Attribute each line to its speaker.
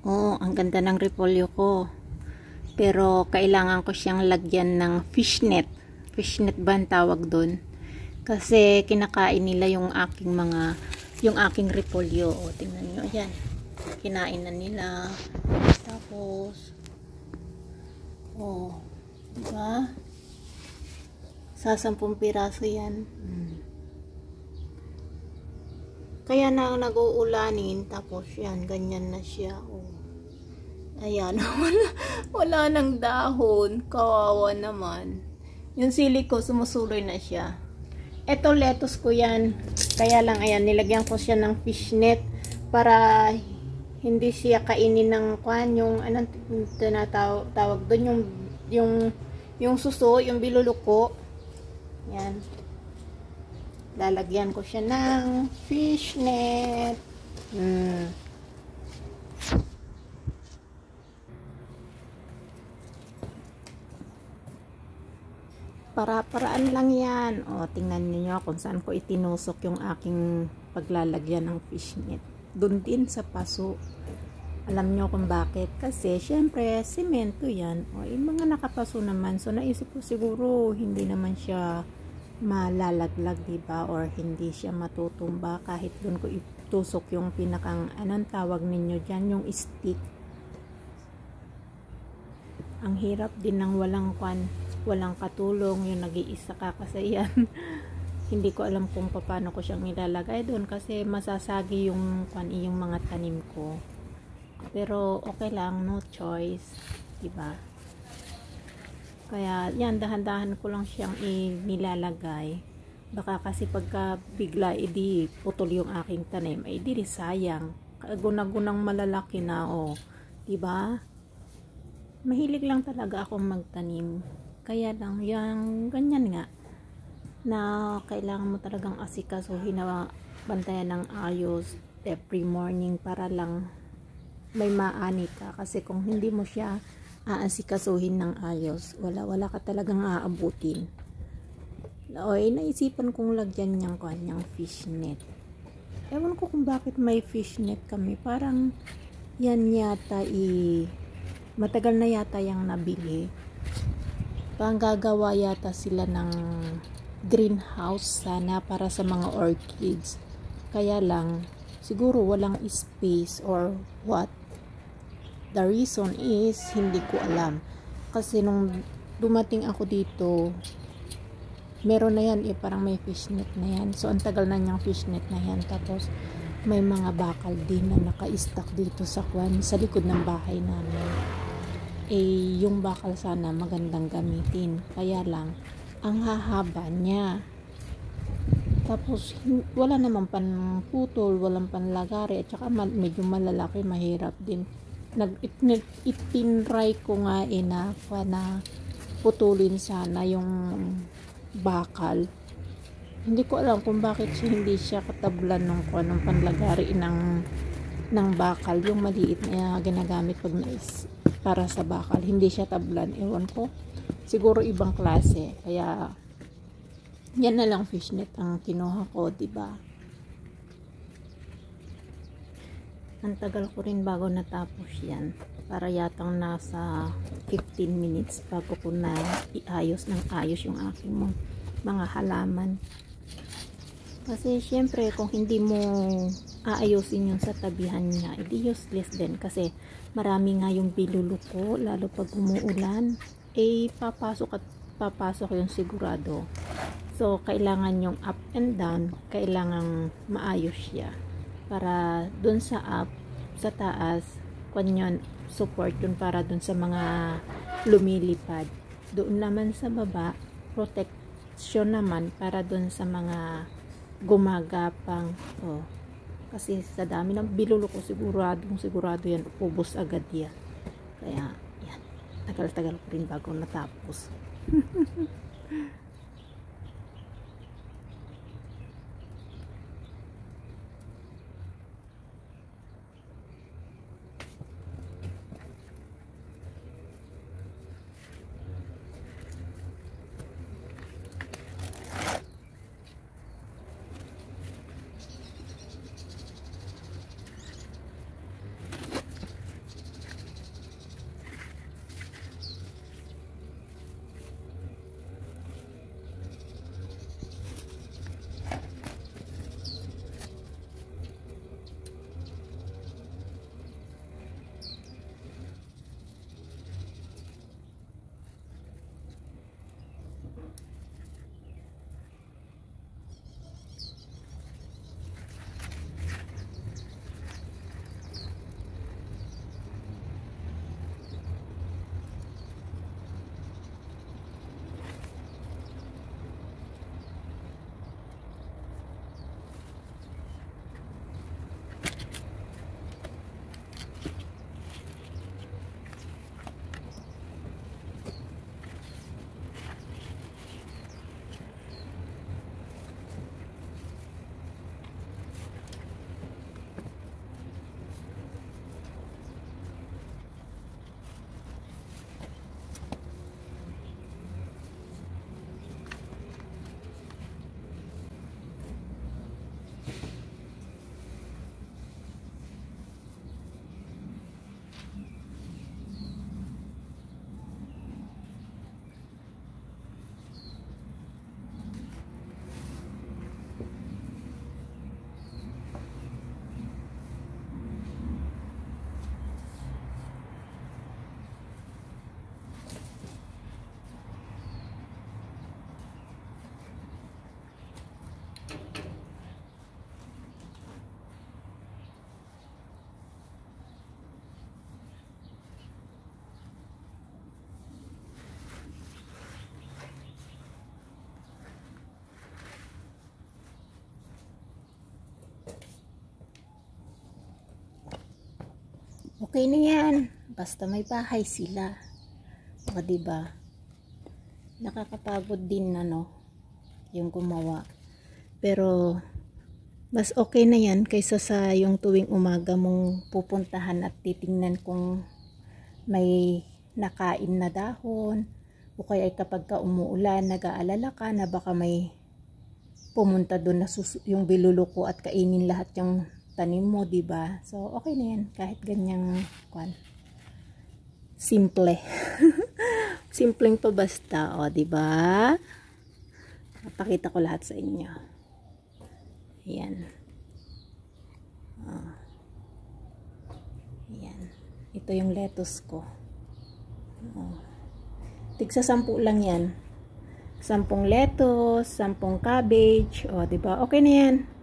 Speaker 1: Oh, ang ganda ng repolyo ko. Pero kailangan ko siyang lagyan ng fishnet. Fishnet ba ang tawag doon? Kasi kinakain nila yung aking repolyo. O, tingnan nyo, ayan. Kinain na nila. Tapos, oh, diba? Sa 10 piraso yan. Kaya na nag-uulanin, tapos yan, ganyan na siya. Oh. Ayan, wala nang dahon. Kawawa naman. Yung sili ko, sumusuloy na siya. Eto, lettuce ko yan. Kaya lang, ayan, nilagyan ko siya ng fishnet para hindi siya kainin ng kwan, yung, anong tinatawag doon, yung suso, yung biluluko. Yan. Lalagyan ko siya ng fishnet. Para-paraan lang yan. O, tingnan niyo kung saan ko itinusok yung aking paglalagyan ng fishnet. Doon din sa paso. Alam niyo kung bakit? Kasi, syempre, semento yan. O, yung mga nakapaso naman. So, naisip ko siguro, hindi naman siya malalaglag, diba? Or hindi siya matutumba kahit doon ko itusok yung pinakang, anong tawag ninyo dyan? Yung stick. Ang hirap din ng walang katulong, yung nag-iisa ka kasi yan. Hindi ko alam kung paano ko siyang ilalagay doon kasi masasagi yung mga tanim ko. Pero okay lang, no choice, diba? Kaya yan, dahan-dahan ko lang siyang nilalagay. Baka kasi pagka bigla edi putol yung aking tanim, ay di sayang. Gunang malalaki na, oh, diba? Mahilig lang talaga akong magtanim. Kaya lang, yung ganyan nga, na kailangan mo talagang asikasuhin na bantayan ng ayos every morning para lang may maani ka. Kasi kung hindi mo siya aasikasuhin ng ayos, wala ka talagang aabutin. Oy, naisipan kong lagyan niyang kanyang fishnet. Ewan ko kung bakit may fishnet kami. Parang yan yata matagal na yata yung nabili. Parang gagawa yata sila ng greenhouse sana para sa mga orchids. Kaya lang, siguro walang space or what. The reason is, hindi ko alam. Kasi nung dumating ako dito, meron na yan parang may fishnet na yan. So, ang tagal na niyang fishnet na yan. Tapos, may mga bakal din na naka-stack dito sa likod ng bahay namin. Yung bakal sana magandang gamitin. Kaya lang, ang hahaba niya. Tapos, wala naman panputol, walang panlagari, at saka medyo malalaki, mahirap din. Itinry ko nga na putulin sana yung bakal. Hindi ko alam kung bakit hindi siya katablan ng panlagari ng bakal, yung maliit na ginagamit pag para sa bakal, hindi siya tablan. Ewan ko, siguro ibang klase. Kaya yan na lang fishnet ang kinuha ko, diba? Ang tagal ko rin bago natapos yan. Para yatang nasa 15 minutes bago ko na iayos ng ayos yung aking mga halaman. Kasi syempre kung hindi mo aayusin yung sa tabihan niya, edi useless din. Kasi marami nga yung biluluko, lalo pag umuulan, papasok yung sigurado. So kailangan yung up and down, kailangan maayos siya. Para dun sa up, sa taas, yun, support yun para dun sa mga lumilipad. Doon naman sa baba, protection naman para dun sa mga gumagapang. Oh, kasi sa dami ng bilulo ko, sigurado yan, ubos agad yan. Kaya, yan, tagal-tagal ko rin bago natapos. Okay na yan. Basta may bahay sila. O, diba? Nakakapagod din yung gumawa. Pero, mas okay na yan kaysa sa yung tuwing umaga mong pupuntahan at titingnan kung may nakain na dahon. O kaya kapag ka umuulan, nag-aalala ka na baka may pumunta doon na yung biluluko at kainin lahat yung tanim mo, diba? So, okay na yan. Kahit ganyang simple. Simpleng to basta, o, diba? Papakita ko lahat sa inyo. Ayan. Ayan. Ito yung lettuce ko. Tigsa 10 lang yan. 10 lettuce, 10 cabbage. O, diba? Okay na yan.